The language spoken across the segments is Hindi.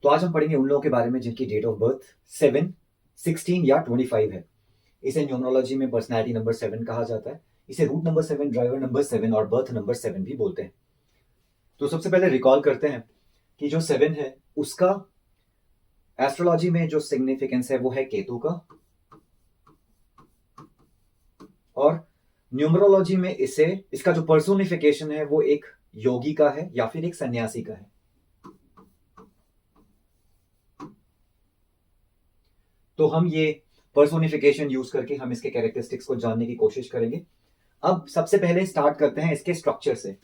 तो आज हम पढ़ेंगे उन लोगों के बारे में जिनकी डेट ऑफ बर्थ 7, 16 या 25 है। इसे न्यूमरोलॉजी में पर्सनैलिटी नंबर 7 कहा जाता है। इसे रूट नंबर 7, ड्राइवर नंबर 7 और बर्थ नंबर 7 भी बोलते हैं। तो सबसे पहले रिकॉल करते हैं कि जो 7 है उसका एस्ट्रोलॉजी में जो सिग्निफिकेंस है वो है केतु का, और न्यूमरोलॉजी में इसका जो पर्सोनिफिकेशन है वो एक योगी का है या फिर एक सन्यासी का है। तो हम ये पर्सोनिफिकेशन यूज करके हम इसके कैरेक्टरिस्टिक्स को जानने की कोशिश करेंगे। अब सबसे पहले स्टार्ट करते हैं इसके स्ट्रक्चर से।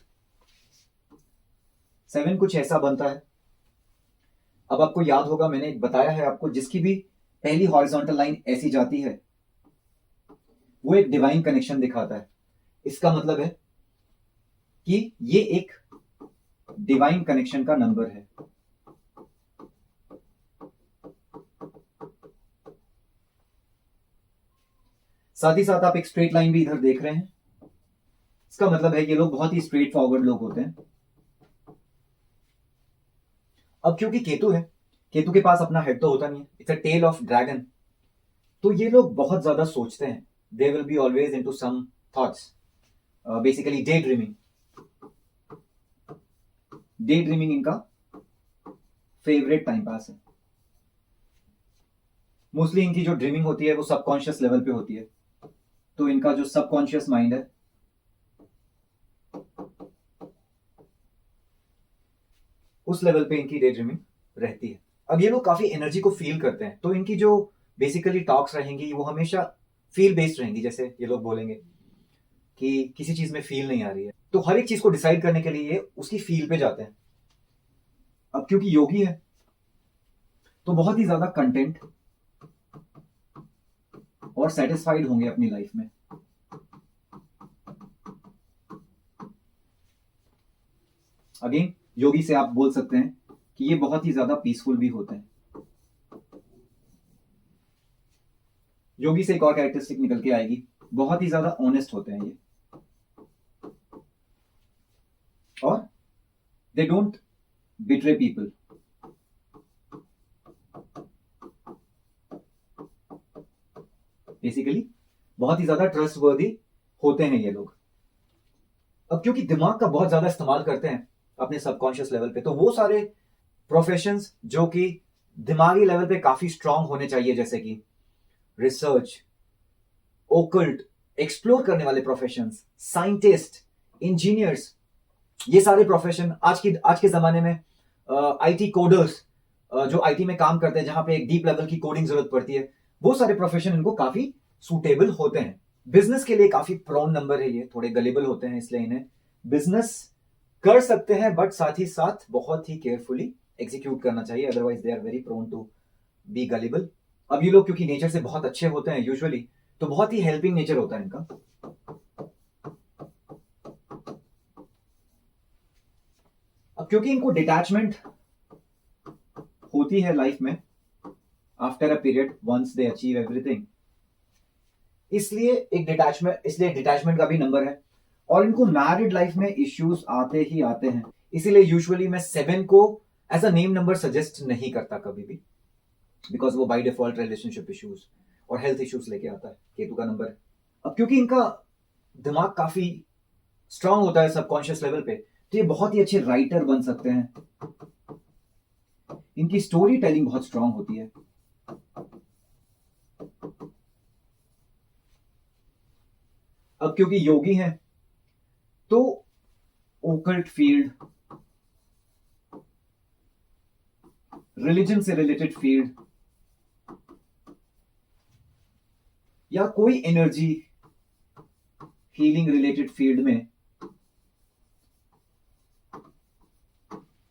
7 कुछ ऐसा बनता है। अब आपको याद होगा, मैंने बताया है आपको, जिसकी भी पहली हॉरिजॉन्टल लाइन ऐसी जाती है वो एक डिवाइन कनेक्शन दिखाता है। इसका मतलब है कि ये एक डिवाइन कनेक्शन का नंबर है। साथ ही साथ आप एक स्ट्रेट लाइन भी इधर देख रहे हैं। इसका मतलब है ये लोग बहुत ही स्ट्रेट फॉरवर्ड लोग होते हैं। अब क्योंकि केतु है, केतु के पास अपना हेड तो होता नहीं है, it's a tale of dragon. तो ये लोग बहुत ज्यादा सोचते हैं। They will be always into some thoughts, basically day dreaming. Day dreaming इनका फेवरेट टाइम पास है। मोस्टली इनकी जो ड्रीमिंग होती है वो सबकॉन्शियस लेवल पे होती है। तो इनका जो सबकॉन्शियस माइंड है उस लेवल पे इनकी डे ड्रीमिंग रहती है। अब ये लोग काफी एनर्जी को फील करते हैं, तो इनकी जो बेसिकली टॉक्स रहेंगी वो हमेशा फील बेस्ड रहेंगी। जैसे ये लोग बोलेंगे कि किसी चीज में फील नहीं आ रही है, तो हर एक चीज को डिसाइड करने के लिए ये उसकी फील पे जाते हैं। अब क्योंकि योगी है तो बहुत ही ज्यादा कंटेंट और सेटिस्फाइड होंगे अपनी लाइफ में। अगेन योगी से आप बोल सकते हैं कि ये बहुत ही ज्यादा पीसफुल भी होते हैं। योगी से एक और कैरेक्टरिस्टिक निकल के आएगी, बहुत ही ज्यादा ऑनेस्ट होते हैं ये, और they don't betray people. Basically बहुत ही ज्यादा ट्रस्टवर्दी होते हैं ये लोग। अब क्योंकि दिमाग का बहुत ज्यादा इस्तेमाल करते हैं अपने सबकॉन्शियस लेवल पे, तो वो सारे प्रोफेशंस जो कि दिमागी लेवल पे काफी स्ट्रांग होने चाहिए, जैसे कि रिसर्च, ओकल्ट, एक्सप्लोर करने वाले प्रोफेशंस, साइंटिस्ट, इंजीनियर्स, ये सारे प्रोफेशन आज के जमाने में आईटी कोडर्स, जो आईटी में काम करते हैं जहां पे एक डीप लेवल की कोडिंग जरूरत पड़ती है, वो सारे प्रोफेशन इनको काफी सूटेबल होते हैं। बिजनेस के लिए काफी प्रोन नंबर है ये, थोड़े गलेबल होते हैं, इसलिए इन्हें बिजनेस कर सकते हैं बट साथ ही साथ बहुत ही केयरफुली एग्जीक्यूट करना चाहिए, otherwise they are very prone to be gullible. अब ये लोग क्योंकि नेचर से बहुत अच्छे होते हैं यूजुअली, तो बहुत ही हेल्पिंग नेचर होता है इनका। अब क्योंकि इनको डिटैचमेंट होती है लाइफ में after a period once they achieve everything, इसलिए डिटैचमेंट का भी नंबर है, और इनको मैरिड लाइफ में इश्यूज आते ही आते हैं। इसीलिए यूजुअली मैं 7 को as a name number suggest नहीं करता कभी भी, बिकॉज वो बाय डिफॉल्ट रिलेशनशिप इश्यूज और हेल्थ इश्यूज लेके आता है। केतु का नंबर है। अब क्योंकि इनका दिमाग काफी स्ट्रांग होता है सबकॉन्शियस लेवल पे, तो ये बहुत ही अच्छे राइटर बन सकते हैं। इनकी स्टोरी टेलिंग बहुत स्ट्रांग होती है। अब क्योंकि योगी हैं तो ओकल्ट फील्ड, रिलीजन से रिलेटेड फील्ड, या कोई एनर्जी हीलिंग रिलेटेड फील्ड में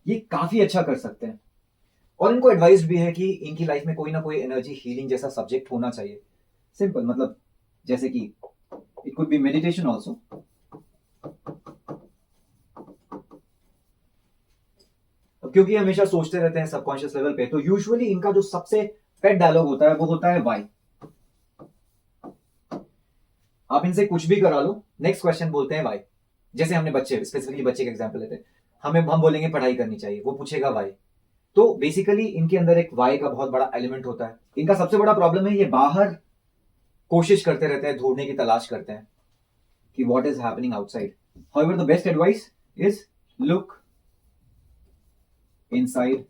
ये काफी अच्छा कर सकते हैं। और इनको एडवाइस भी है कि इनकी लाइफ में कोई ना कोई एनर्जी हीलिंग जैसा सब्जेक्ट होना चाहिए। सिंपल, मतलब जैसे कि it could be meditation also. क्योंकि हमेशा सोचते रहते हैं सबकॉन्शियस लेवल पे, तो यूजुअली इनका जो सबसे पेट डायलॉग होता है वो होता है वाई। आप इनसे कुछ भी करा लो, नेक्स्ट क्वेश्चन बोलते हैं वाई। जैसे हमने बच्चे, स्पेसिफिकली बच्चे का एग्जांपल लेते हैं, हम बोलेंगे पढ़ाई करनी चाहिए, वो पूछेगा वाई। तो बेसिकली इनके अंदर एक वाई का बहुत बड़ा एलिमेंट होता है। इनका सबसे बड़ा प्रॉब्लम है ये बाहर कोशिश करते रहते हैं, ढूंढने की तलाश करते हैं कि what is happening outside. However the best advice is look inside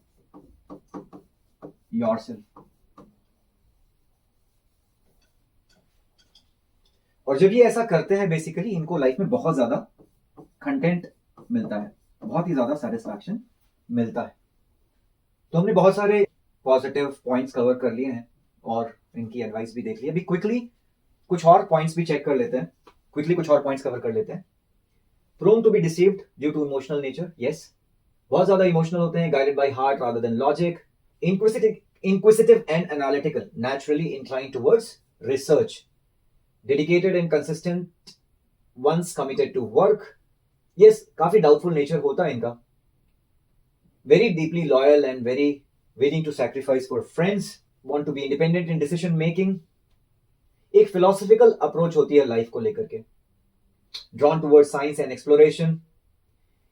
yourself. और जब ये ऐसा करते हैं बेसिकली इनको लाइफ में बहुत ज्यादा कंटेंट मिलता है, बहुत ही ज्यादा सेटिस्फैक्शन मिलता है। तो हमने बहुत सारे पॉजिटिव पॉइंट्स कवर कर लिए हैं और इनकी एडवाइस भी देख ली। अभी क्विकली कुछ और पॉइंट्स भी चेक कर लेते हैं, क्विकली कुछ और पॉइंट्स कवर कर लेते हैं। Prone to be deceived due to emotional nature, yes, बहुत ज्यादा इमोशनल होते हैं, guided by heart rather than logic, inquisitive and analytical, naturally inclined towards research, dedicated and consistent once committed to work, yes, काफी डाउटफुल नेचर होता है इनका, very deeply loyal and very willing to sacrifice for friends, want to be independent in decision making, एक philosophical approach होती है लाइफ को लेकर के, drawn towards science and exploration,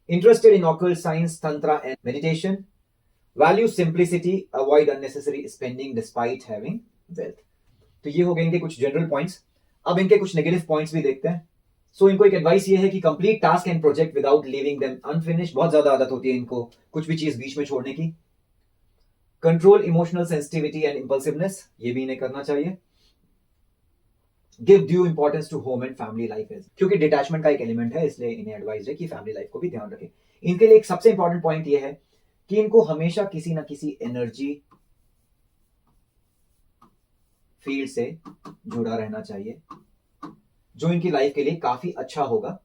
interested in occult science, tantra and meditation, value simplicity, avoid unnecessary spending despite having wealth। तो ये हो गए इनके कुछ जनरल पॉइंट्स। अब इनके कुछ नेगेटिव पॉइंट्स भी देखते हैं। सो इनको एक एडवाइस ये है कि complete task and project without leaving them unfinished, बहुत ज्यादा आदत होती है इनको कुछ भी चीज बीच में छोड़ने की। Control emotional sensitivity and impulsiveness, ये भी इन्हें करना चाहिए। Give due importance to home and family life is, क्योंकि डिटैचमेंट का एक एलिमेंट है, इसलिए इन्हें एडवाइस है कि फैमिली लाइफ को भी ध्यान रखें। इनके लिए एक सबसे इंपॉर्टेंट पॉइंट ये है कि इनको हमेशा किसी ना किसी एनर्जी फील्ड से जुड़ा रहना चाहिए जो इनकी लाइफ के लिए काफी अच्छा होगा।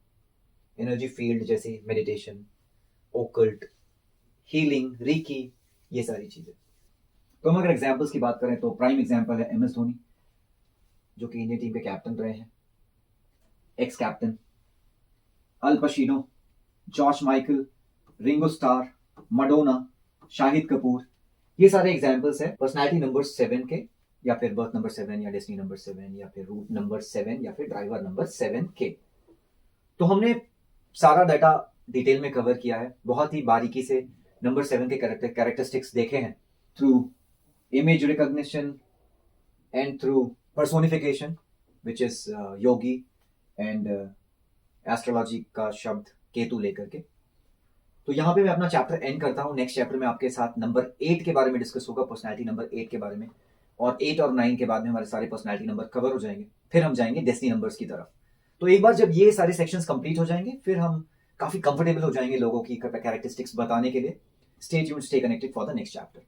एनर्जी फील्ड जैसे मेडिटेशन, ओकल्ट, हीलिंग, रीकी, ये सारी चीजें। तो हम अगर एग्जांपल्स की बात करें तो प्राइम एग्जांपल है एमएस धोनी, जो कि इंडियन टीम के कैप्टन रहे हैं, ex captain. Al Pacino, George Michael, Ringo Starr, Madonna, Shahid Kapoor, ये सारे एग्जांपल्स हैं पर्सनालिटी नंबर 7 के, या फिर बर्थ नंबर 7 या डेस्टिनी नंबर 7 या फिर रूट नंबर 7 या फिर ड्राइवर नंबर 7 के। तो हमने सारा डाटा डिटेल में कवर किया है, बहुत ही बारीकी से नंबर 7 के कैरेक्टरिस्टिक्स देखे हैं through image recognition and through personification which is Yogi and astrology का शब्द केतु लेकर के। तो यहाँ पे मैं अपना चैप्टर एंड करता हूँ। नेक्स्ट चैप्टर में आपके साथ नंबर 8 के बारे में डिस्कस होगा, पर्सनालिटी नंबर 8 के बारे में, और 8 और 9 के बाद में हमारे सारे पर्सनालिटी नंबर कवर हो जाएंगे। फिर हम जाएंगे डेस्टिनी नंबर्स की तरफ। तो एक बार जब ये सारे सेक्शंस कंप्लीट हो जाएंगे फिर हम काफी कंफर्टेबल हो जाएंगे लोगों की कैरेक्टरिस्टिक्स बताने के लिए। Stay tuned, stay connected for the next chapter.